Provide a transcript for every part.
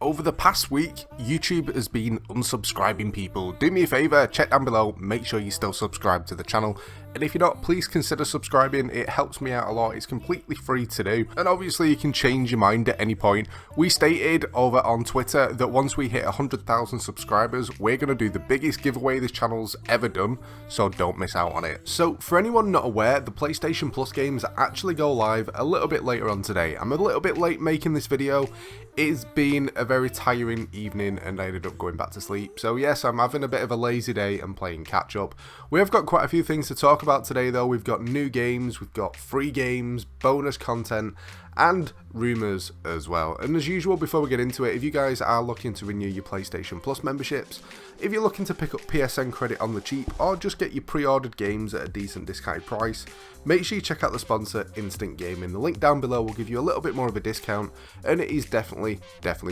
Over the past week, YouTube has been unsubscribing people. Do me a favour, check down below, make sure you still subscribe to the channel. And if you're not, please consider subscribing, it helps me out a lot, it's completely free to do. And obviously you can change your mind at any point. We stated over on Twitter that once we hit 100,000 subscribers, we're going to do the biggest giveaway this channel's ever done, so don't miss out on it. So for anyone not aware, the PlayStation Plus games actually go live a little bit later on today. I'm a little bit late making this video. It's been a very tiring evening and I ended up going back to sleep. So yes, I'm having a bit of a lazy day and playing catch up. We have got quite a few things to talk about today though. We've got new games, we've got free games, bonus content, and rumours as well. And as usual, before we get into it, if you guys are looking to renew your PlayStation Plus memberships, if you're looking to pick up PSN credit on the cheap, or just get your pre-ordered games at a decent discounted price, make sure you check out the sponsor, Instant Gaming. The link down below will give you a little bit more of a discount, and it is definitely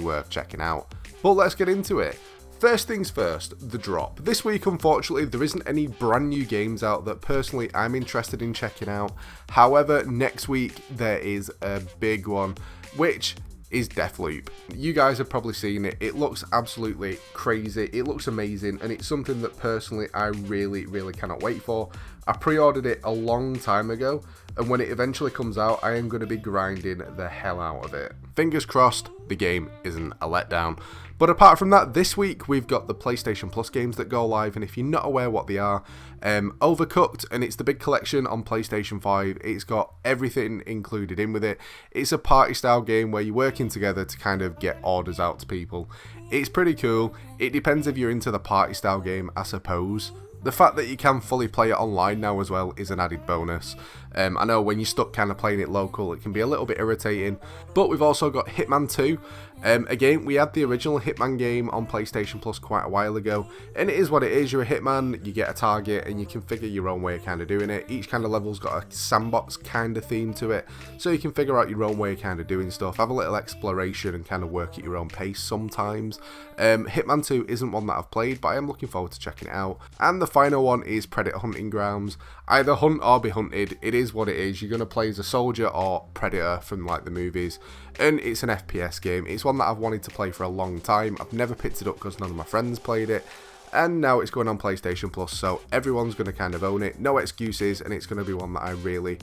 worth checking out. But let's get into it. First things first, the drop. This week, unfortunately, there isn't any brand new games out that personally I'm interested in checking out. However, next week there is a big one, which is Deathloop. You guys have probably seen it. It looks absolutely crazy. It looks amazing, and it's something that personally I really cannot wait for. I pre-ordered it a long time ago, and when it eventually comes out, I am going to be grinding the hell out of it. Fingers crossed the game isn't a letdown. But apart from that, this week we've got the PlayStation Plus games that go live, and if you're not aware what they are, Overcooked, and it's the big collection on PlayStation 5. It's got everything included in with it. It's a party style game where you're working together to kind of get orders out to people. It's pretty cool. It depends if you're into the party style game, I suppose. The fact that you can fully play it online now as well is an added bonus. I know when you're stuck kind of playing it local, it can be a little bit irritating. But we've also got Hitman 2. Again, we had the original Hitman game on PlayStation Plus quite a while ago. And it is what it is. You're a hitman, you get a target, and you can figure your own way of kind of doing it. Each kind of level's got a sandbox kind of theme to it. So you can figure out your own way of kind of doing stuff. Have a little exploration and kind of work at your own pace sometimes. Hitman 2 isn't one that I've played, but I am looking forward to checking it out. And the final one is Predator Hunting Grounds. Either hunt or be hunted. It is what it is. You're going to play as a soldier or predator from like the movies. And it's an FPS game. It's one that I've wanted to play for a long time. I've never picked it up because none of my friends played it. And now it's going on PlayStation Plus, so everyone's going to kind of own it. No excuses, and it's going to be one that I really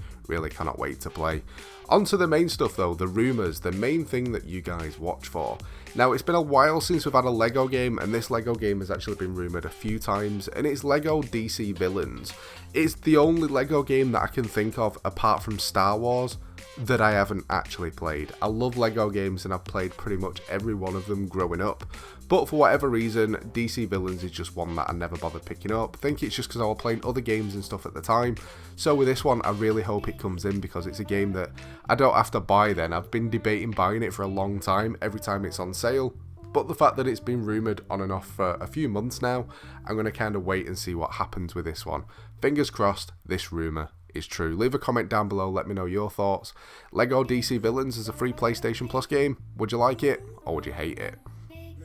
cannot wait to play. On to the main stuff though, the rumours, the main thing that you guys watch for. Now, it's been a while since we've had a LEGO game, and this LEGO game has actually been rumoured a few times, and it's LEGO DC Villains. It's the only LEGO game that I can think of, apart from Star Wars, that I haven't actually played. I love LEGO games and I've played pretty much every one of them growing up. But for whatever reason, DC Villains is just one that I never bothered picking up. I think it's just because I was playing other games and stuff at the time. So with this one, I really hope it comes in because it's a game that I don't have to buy then. I've been debating buying it for a long time, every time it's on sale. But the fact that it's been rumoured on and off for a few months now, I'm going to kind of wait and see what happens with this one. Fingers crossed, this rumour is true. Leave a comment down below, let me know your thoughts. LEGO DC Villains is a free PlayStation Plus game. Would you like it or would you hate it?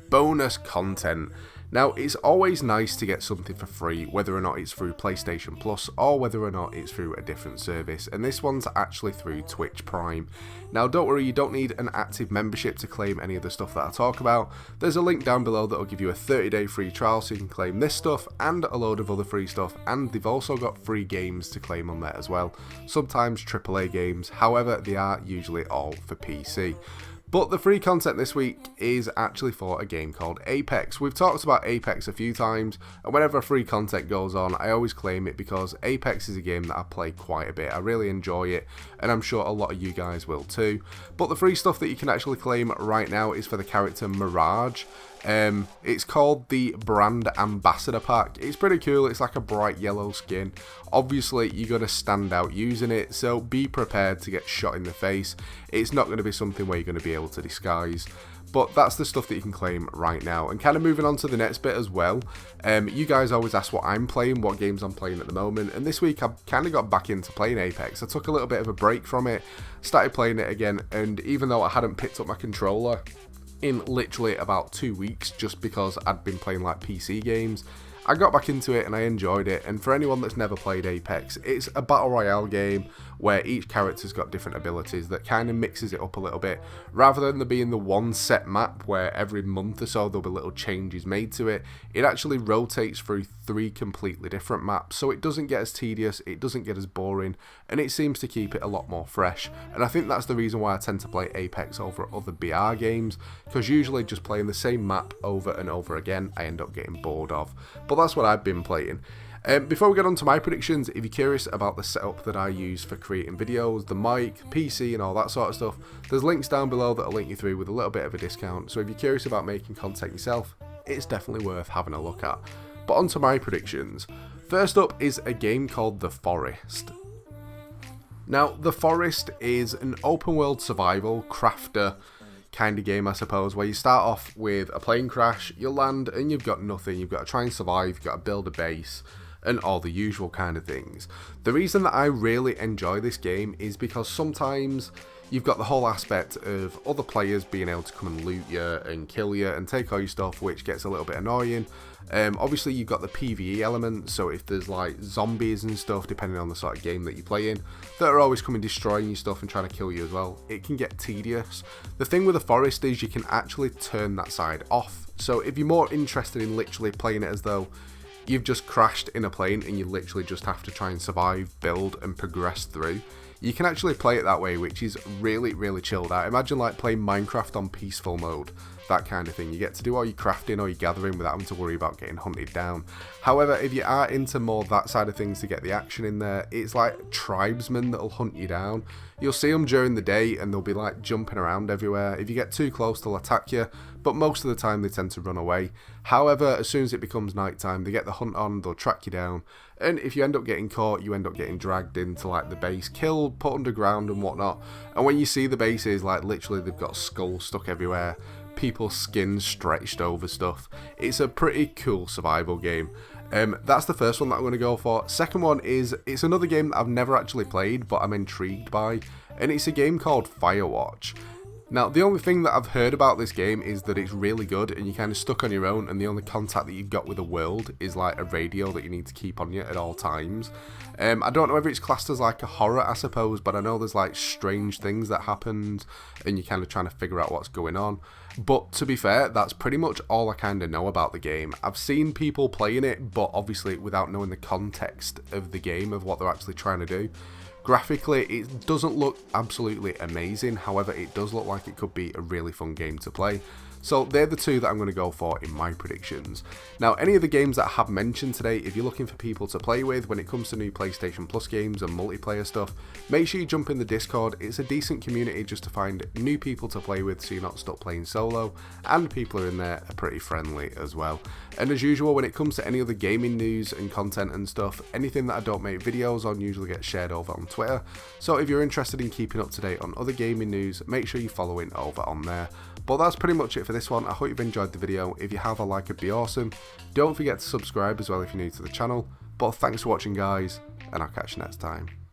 Bonus content. Now, it's always nice to get something for free, whether or not it's through PlayStation Plus or whether or not it's through a different service, and this one's actually through Twitch Prime. Now, don't worry, you don't need an active membership to claim any of the stuff that I talk about. There's a link down below that will give you a 30-day free trial so you can claim this stuff and a load of other free stuff, and they've also got free games to claim on there as well. Sometimes AAA games, however, they are usually all for PC. But the free content this week is actually for a game called Apex. We've talked about Apex a few times, and whenever free content goes on, I always claim it because Apex is a game that I play quite a bit. I really enjoy it, and I'm sure a lot of you guys will too. But the free stuff that you can actually claim right now is for the character Mirage. It's called the Brand Ambassador Pack. It's pretty cool. It's like a bright yellow skin. Obviously, you're going to stand out using it, so be prepared to get shot in the face. It's not going to be something where you're going to be able to disguise. But that's the stuff that you can claim right now. And kind of moving on to the next bit as well. You guys always ask what I'm playing, what games I'm playing at the moment. And this week I've kind of got back into playing Apex. I took a little bit of a break from it, started playing it again. And even though I hadn't picked up my controller in literally about 2 weeks, just because I'd been playing like PC games, I got back into it and I enjoyed it, and for anyone that's never played Apex, it's a battle royale game where each character's got different abilities that kind of mixes it up a little bit. Rather than there being the one set map where every month or so there'll be little changes made to it, it actually rotates through 3 completely different maps, so it doesn't get as tedious, it doesn't get as boring, and it seems to keep it a lot more fresh. And I think that's the reason why I tend to play Apex over other BR games, because usually just playing the same map over and over again I end up getting bored of. But that's what I've been playing. Before we get on to my predictions, if you're curious about the setup that I use for creating videos, the mic, PC and all that sort of stuff, there's links down below that'll link you through with a little bit of a discount, so if you're curious about making content yourself, it's definitely worth having a look at. But on to my predictions. First up is a game called The Forest. Now, The Forest is an open world survival crafter kind of game, I suppose, where you start off with a plane crash, you land and you've got nothing, you've got to try and survive, you've got to build a base and all the usual kind of things. The reason that I really enjoy this game is because sometimes you've got the whole aspect of other players being able to come and loot you and kill you and take all your stuff, which gets a little bit annoying. Obviously you've got the PvE element, so if there's like zombies and stuff, depending on the sort of game that you play in, that are always coming destroying your stuff and trying to kill you as well, it can get tedious. The thing with the forest is you can actually turn that side off, so if you're more interested in literally playing it as though you've just crashed in a plane and you literally just have to try and survive, build and progress through, you can actually play it that way, which is really, really chilled out. Imagine like playing Minecraft on peaceful mode, that kind of thing. You get to do all your crafting or your gathering without having to worry about getting hunted down. However, if you are into more that side of things to get the action in there, it's like tribesmen that'll hunt you down. You'll see them during the day and they'll be like jumping around everywhere. If you get too close, they'll attack you, but most of the time they tend to run away. However, as soon as it becomes nighttime, they get the hunt on, they'll track you down, and if you end up getting caught, you end up getting dragged into like the base, killed, put underground and whatnot. And when you see the bases, like literally they've got skulls stuck everywhere, people's skins stretched over stuff. It's a pretty cool survival game. That's the first one that I'm going to go for. Second one is, it's another game that I've never actually played, but I'm intrigued by, and it's a game called Firewatch. Now, the only thing that I've heard about this game is that it's really good and you're kind of stuck on your own, and the only contact that you've got with the world is like a radio that you need to keep on you at all times. I don't know whether it's classed as like a horror, I suppose, but I know there's like strange things that happened and you're kind of trying to figure out what's going on. But to be fair, that's pretty much all I kind of know about the game. I've seen people playing it, but obviously without knowing the context of the game, of what they're actually trying to do. Graphically, it doesn't look absolutely amazing, however, it does look like it could be a really fun game to play. So they're the two that I'm going to go for in my predictions. Now, any of the games that I have mentioned today, if you're looking for people to play with when it comes to new PlayStation Plus games and multiplayer stuff, make sure you jump in the Discord. It's a decent community just to find new people to play with so you're not stuck playing solo, and people are in there are pretty friendly as well. And as usual, when it comes to any other gaming news and content and stuff, anything that I don't make videos on usually gets shared over on Twitter. So if you're interested in keeping up to date on other gaming news, make sure you're following over on there. But that's pretty much it for this one. I hope you've enjoyed the video. If you have, a like would be awesome. Don't forget to subscribe as well if you're new to the channel. But thanks for watching, guys, and I'll catch you next time.